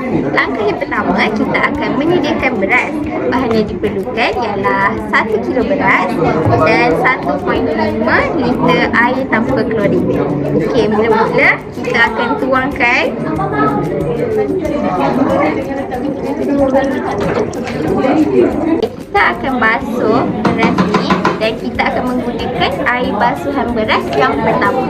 Langkah yang pertama, kita akan menyediakan beras. Bahan yang diperlukan ialah 1 kilo beras dan 1.5 liter air tanpa klorin. Okey, mula-mula kita akan tuangkan kita akan basuh beras ni dan kita akan menggunakan air basuhan beras yang pertama.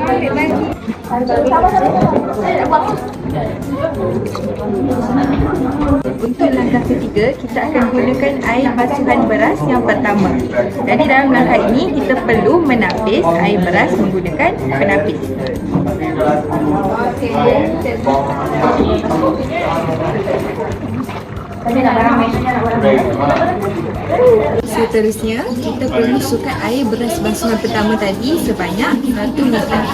Untuk langkah ketiga, kita akan gunakan air basuhan beras yang pertama. Jadi dalam langkah ini, kita perlu menapis air beras menggunakan penapis. Seterusnya, kita perlu masukkan air beras basuhan pertama tadi sebanyak 1 liter.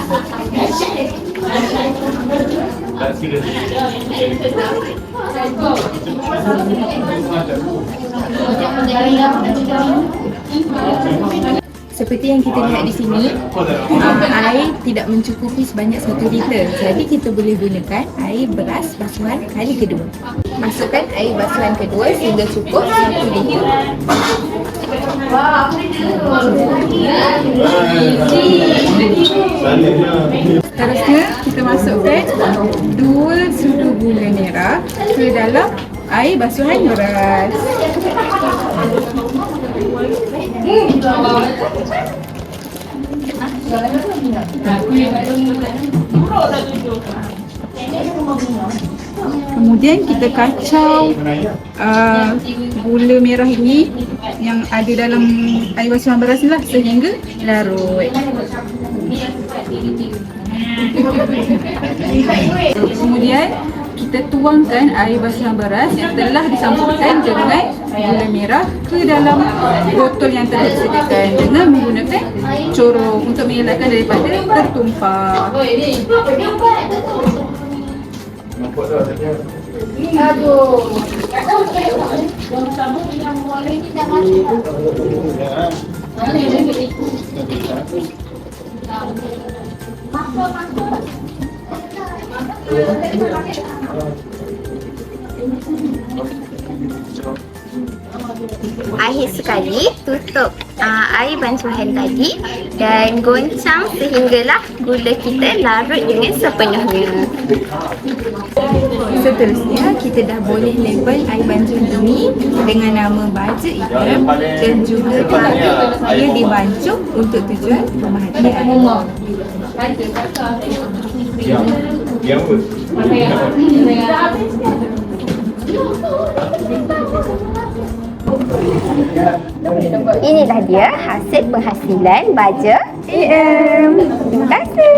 Seperti yang kita lihat di sini, air tidak mencukupi sebanyak 1 liter. Jadi kita boleh gunakan air beras basuhan kali kedua. Masukkan air basuhan kedua sehingga cukup 1 liter. Seterusnya, kita masukkan 2 sudu gula merah ke dalam air basuhan beras. Kemudian kita kacau gula merah ini yang ada dalam air basuhan beras ni lah sehingga larut. Kemudian kita tuangkan air basuhan beras yang telah dicampurkan dengan gula merah ke dalam botol yang telah disediakan dengan menggunakan corong untuk mengelakkan daripada tertumpah. Akhir sekali, tutup air bancuhan tadi dan goncang sehinggalah gula kita larut dengan sepenuhnya. Seterusnya, kita dah boleh label air bancuhan ini dengan nama baja item dan juga ia dibancung untuk tujuan pemerhatian. Inilah dia hasil penghasilan baja EM. Terima kasih.